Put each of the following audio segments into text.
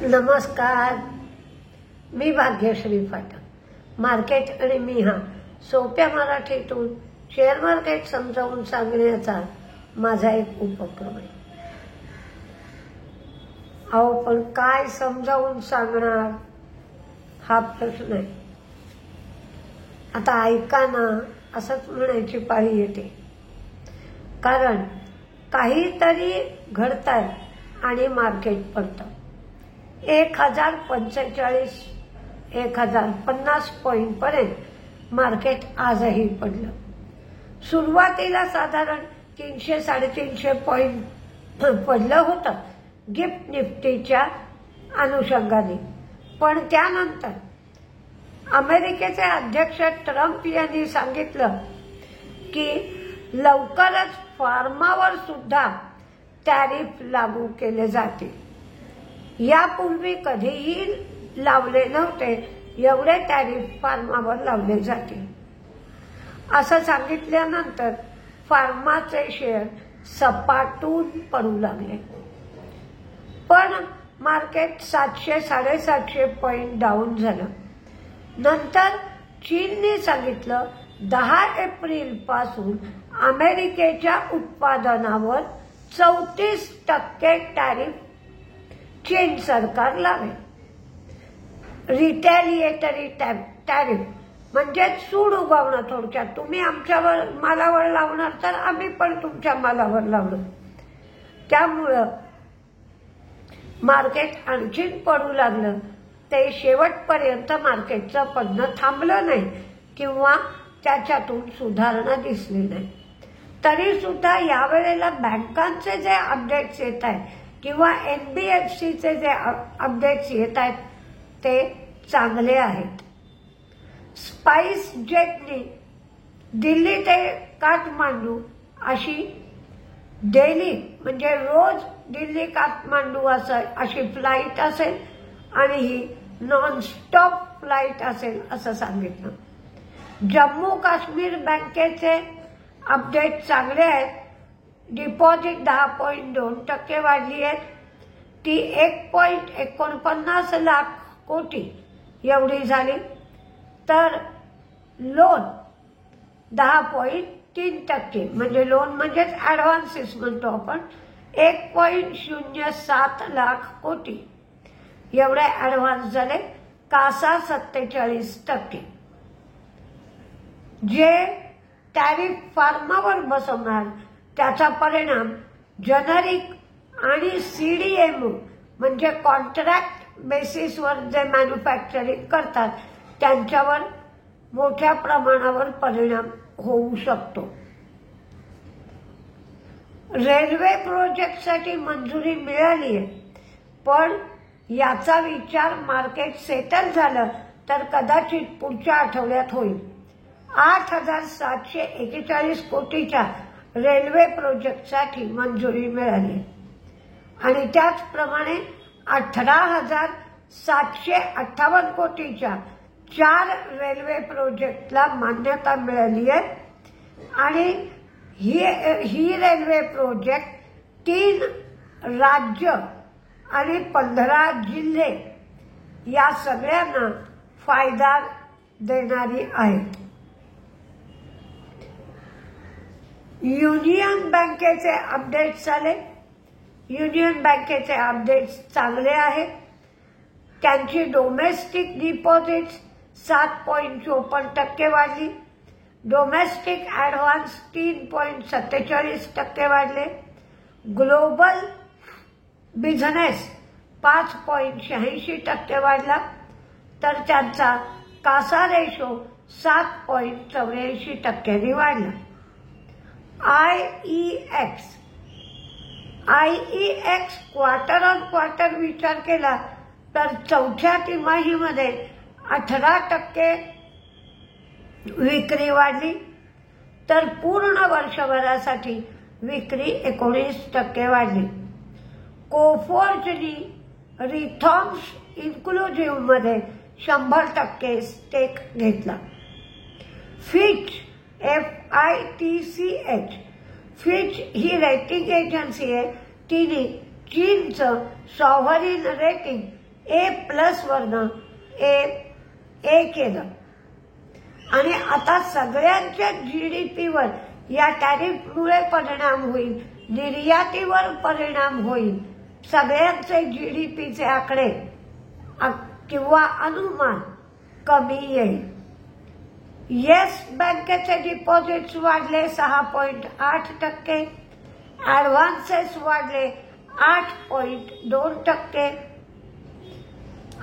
नमस्कार, मी भाग्यश्री फाटक. मार्केट आणि मी हा सोप्या मराठीतून शेअर मार्केट समजावून सांगण्याचा माझा एक उपक्रम आहे. अहो, पण काय समजावून सांगणार हा प्रश्न आहे. आता ऐका ना असंच म्हणायची पाळी येते, कारण काहीतरी घडतंय आणि मार्केट पडतं. 1045 1050 पॉइंट पर्यंत मार्केट आजही पडलं. सुरुवातीला साधारण 300-350 पॉइंट पडलं होतं गिफ्ट निफ्टीच्या अनुषंगाने. पण त्यानंतर अमेरिकेचे अध्यक्ष ट्रम्प यांनी सांगितलं की लवकरच फार्मावर सुद्धा टॅरिफ लागू केले जातील. यापूर्वी कधीही लावले नव्हते एवढे टॅरिफ फार्मावर लावले जातील असं सांगितल्यानंतर फार्माचे शेअर सपाटून पडू लागले. पण मार्केट 700-750 पॉइंट डाऊन झालं. नंतर चीनने सांगितलं 10 एप्रिल पासून अमेरिकेच्या उत्पादनावर 34% टॅरिफ चीन सरकार लावेल. रिटॅलिएटरी टॅरिफ म्हणजे सूड उगवणं. थोडक्यात तुम्ही आमच्यावर मालावर लावणार तर आम्ही पण तुमच्या मालावर लावणार. त्यामुळं मार्केट आणखीन पडू लागलं. ते शेवटपर्यंत मार्केटचं पडणं थांबलं नाही किंवा त्याच्यातून सुधारणा दिसली नाही. तरी सुद्धा यावेळेला बँकांचे जे अपडेट्स येत आहेत किंवा NBFCचे जे अपडेट्स येत आहेत ते चांगले आहेत. स्पाइस जेटने दिल्ली ते काठमांडू अशी डेली म्हणजे रोज दिल्ली काठमांडू अशी फ्लाईट असेल आणि ही नॉनस्टॉप फ्लाईट असेल असं सांगितलं. जम्मू काश्मीर बँकेचे अपडेट चांगले आहेत. डिपॉझिट 10.2% वाढली आहेत. ती 1.49 लाख कोटी एवढी झाली. तर लोन 10.3% म्हणजे लोन म्हणजेच ॲडव्हान्सेस म्हणतो आपण. 1.07 लाख कोटी एवढे ॲडव्हान्स झाले. कासा 47%. जे टॅरिफ फार्मावर बसवणार त्याचा परिणाम जनरिक आणि CDMO म्हणजे कॉन्ट्रॅक्ट बेसिसवर जे मॅन्युफॅक्चरिंग करतात त्यांच्यावर मोठ्या प्रमाणावर परिणाम होऊ शकतो. रेल्वे प्रोजेक्टसाठी मंजुरी मिळाली आहे, पण याचा विचार मार्केट सेटल झालं तर कदाचित पुढच्या आठवड्यात होईल. 8,741 कोटीच्या रेल्वे प्रोजेक्टसाठी मंजुरी मिळाली आणि त्याचप्रमाणे 18,758 कोटीच्या 4 रेल्वे प्रोजेक्टला मान्यता मिळाली आहे. आणि ही रेल्वे प्रोजेक्ट 3 राज्य आणि 15 जिल्हे या सगळ्यांना फायदा देणारी आहेत. युनियन बँकेचे अपडेट्स आले. युनियन बँकेचे अपडेट्स चांगले आहेत. त्यांची डोमेस्टिक डिपॉझिट्स 7.54% वाढली. डोमेस्टिक ॲडव्हान्स 3.47% वाढले. ग्लोबल बिझनेस 5.86% वाढला. तर त्यांचा कासा रेशो 7.84% वाढला. IEX क्वार्टर ऑन क्वार्टर विचार केला तर चौथ्या तिमाहीमध्ये 18% विक्री वाढली. तर पूर्ण वर्षभरासाठी विक्री 19% वाढली. कोफोर्जनी रिथॉम्स इन्क्लुझिव्हमध्ये 100% स्टेक घेतला. फिच FITCH फिच ही रेटिंग एजन्सी आहे. तिने चीनचं सॉव्हरीन रेटिंग A+ वरनं A केलं आणि आता सगळ्यांच्या GDP वर या टॅरिफमुळे परिणाम होईल, निर्यातीवर परिणाम होईल, सगळ्यांचे GDPचे आकडे किंवा अनुमान कमी येईल. येस बँकेचे डिपॉझिट्स वाढले 6.8%, ॲडव्हान्सेस वाढले 8.2%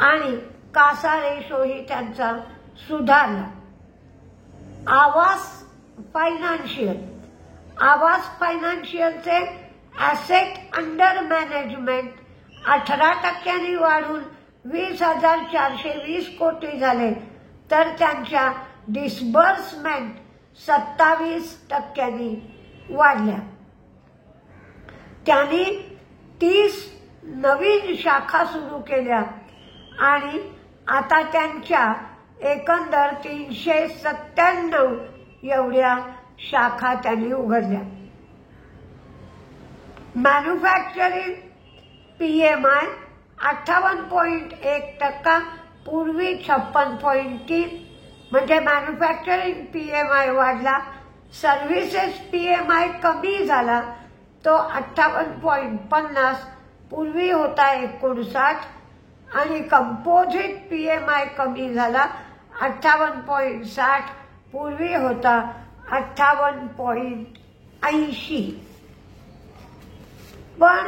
आणि कासा रेशोही त्यांचा सुधारला. आवास फायनान्शियलचे ॲसेट अंडर मॅनेजमेंट 18% वाढून 20,420 कोटी झाले, तर त्यांच्या डिस्बर्समेंट 27% वाढल्या. त्यांनी 30 नवीन शाखा सुरू केल्या आणि आता त्यांच्या एकंदर 397 एवढ्या शाखा त्यांनी उघडल्या. मॅन्युफॅक्चरिंग PMI 58.1%, पूर्वी 56.3, म्हणजे मॅन्युफॅक्चरिंग PMI वाढला. सर्व्हिसेस PMI कमी झाला, तो 58.50, पूर्वी होता 59, आणि कंपोजिट PMI कमी झाला 58.60, पूर्वी होता 58.80. पण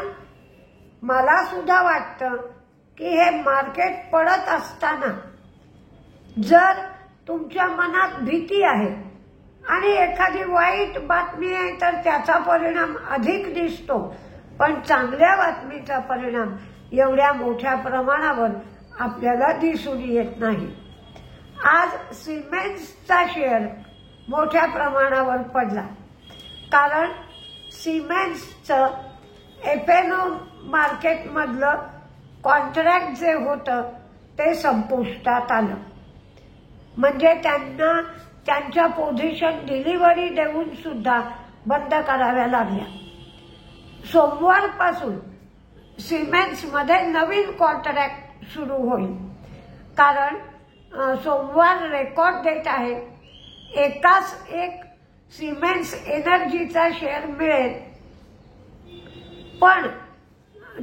मला सुद्धा वाटतं की हे मार्केट पडत असताना जर तुमच्या मनात भीती आहे आणि एखादी वाईट बातमी आहे तर त्याचा परिणाम अधिक दिसतो, पण चांगल्या बातमीचा परिणाम एवढ्या मोठ्या प्रमाणावर आपल्याला दिसून येत नाही. आज सिमेंट्सचा शेअर मोठ्या प्रमाणावर पडला, कारण सिमेंट्सचं F&O मार्केटमधलं कॉन्ट्रॅक्ट जे होतं ते संपुष्टात आलं. म्हणजे त्यांना त्यांच्या पोझिशन डिलिव्हरी देऊन सुद्धा बंद कराव्या लागल्या. सोमवारपासून सिमेंट्समध्ये नवीन कॉन्ट्रॅक्ट सुरू होईल, कारण सोमवार रेकॉर्ड डेट आहे. एकाच एक सिमेंट्स एनर्जीचा शेअर मिळेल, पण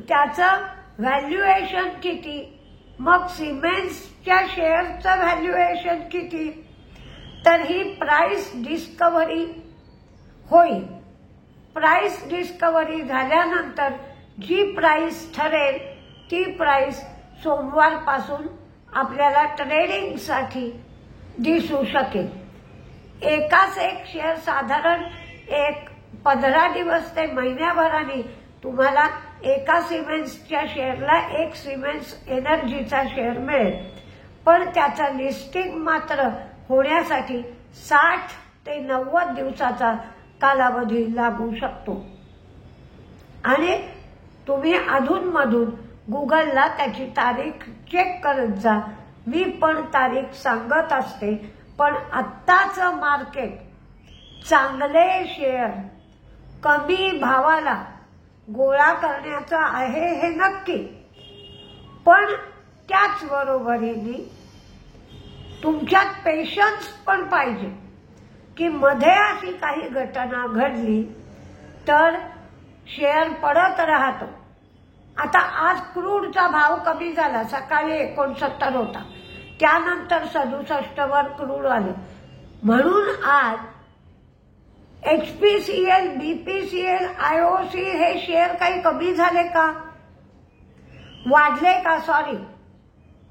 त्याचं व्हॅल्युएशन किती, मग सिमेंट्सच्या शेअरचं व्हॅल्युएशन किती, तर ही प्राइस डिस्कव्हरी होईल. प्राइस डिस्कव्हरी झाल्यानंतर जी प्राइस ठरेल ती प्राइस सोमवारपासून आपल्याला ट्रेडिंगसाठी दिसू शकेल. एकाच एक शेअर साधारण 15 दिवस ते महिन्याभराने तुम्हाला एका सिमेंट्सच्या शेअरला एक सिमेंट्स एनर्जीचा शेअर मिळेल, पण त्याचं लिस्टिंग मात्र होण्यासाठी 60 ते 90 दिवसाचा कालावधी लागू शकतो. आणि तुम्ही अधूनमधून गुगलला त्याची तारीख चेक करत जा. मी पण तारीख सांगत असते, पण आत्ताचं मार्केट चांगले शेअर कमी भावाला गोळा करण्याचं आहे हे नक्की, पण त्याच बरोबरीने तुमच्यात पेशन्स पण पाहिजे की मध्ये अशी काही घटना घडली तर शेअर पडत राहतो. आता आज क्रूडचा भाव कमी झाला, सकाळी 69 होता, त्यानंतर 67 वर क्रूड आलं, म्हणून आज HPCL, BPCL, IOC हे शेअर काही कमी झाले का, वाढले का? सॉरी,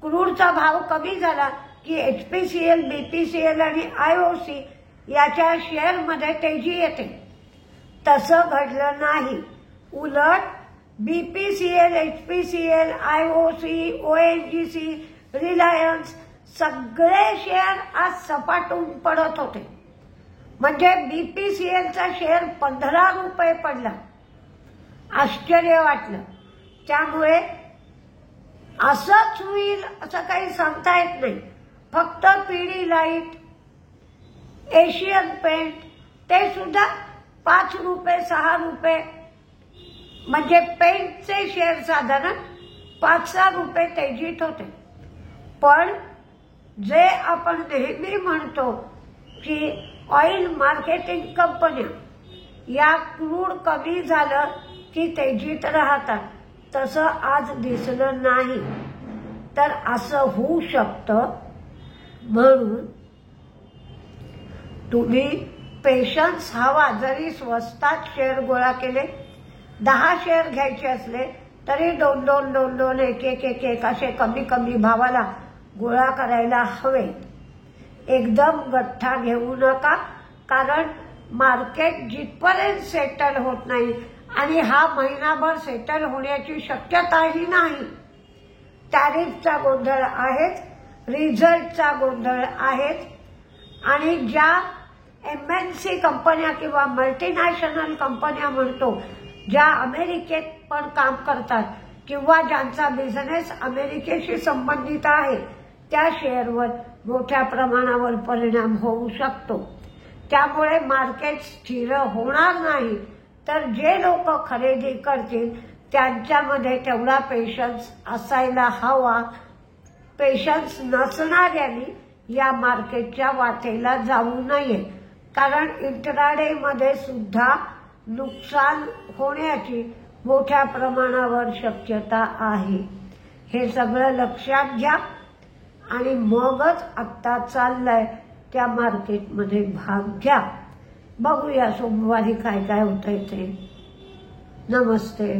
क्रूडचा भाव कमी झाला की HPCL, BPCL आणि IOC याच्या शेअरमध्ये तेजी येते. तसं घडलं नाही. उलट BPCL, HPCL, IOC, ONGC, Reliance सगळे शेअर आज सपाटून पडत होते. म्हणजे BPCLचा शेअर 15 रुपये पडला. आश्चर्य वाटलं. त्यामुळे असंच होईल असं काही सांगता येत नाही. फक्त पिडीलाइट, एशियन पेंट ते सुद्धा 5 रुपये 6 रुपये, म्हणजे पेंटचे शेअर साधारण 5-6 रुपये तेजीत होते. पण जे आपण नेहमी म्हणतो की ऑइल मार्केटिंग कंपन्या या क्रूड कमी झालं की तेजीत राहतात, तसं आज दिसलं नाही. तर असं होऊ शकतं. म्हणून तुम्ही पेशन्स हवा. जरी स्वस्तात शेअर गोळा केले, 10 शेअर घ्यायचे असले तरी 2-2 एक असे कमी कमी भावाला गोळा करायला हवे. एकदम गठ्ठा घेऊ नका, कारण मार्केट जिथपर्यंत सेटल होत नाही, आणि हा महिनाभर सेटल होण्याची शक्यताही नाही. टॅरिफचा गोंधळ आहेच, रिझल्टचा गोंधळ आहेच, आणि ज्या MNC कंपन्या किंवा मल्टीनॅशनल कंपन्या म्हणतो, ज्या अमेरिकेत पण काम करतात किंवा ज्यांचा बिझनेस अमेरिकेशी संबंधित आहे, त्या शेअरवर मोठ्या प्रमाणावर परिणाम होऊ शकतो. त्यामुळे मार्केट स्थिर होणार नाही. तर जे लोक खरेदी करतील त्यांच्यामध्ये तेवढा पेशन्स असायला हवा. पेशन्स नसणाऱ्यांनी या मार्केटच्या वाटेला जाऊ नये, कारण इंट्राडे मध्ये सुद्धा नुकसान होण्याची मोठ्या प्रमाणावर शक्यता आहे. हे सगळं लक्षात घ्या आणि मगच आत्ता चाललंय त्या मार्केटमध्ये भाग घ्या. बघूया सोमवारी काय काय होतंय ते. नमस्ते.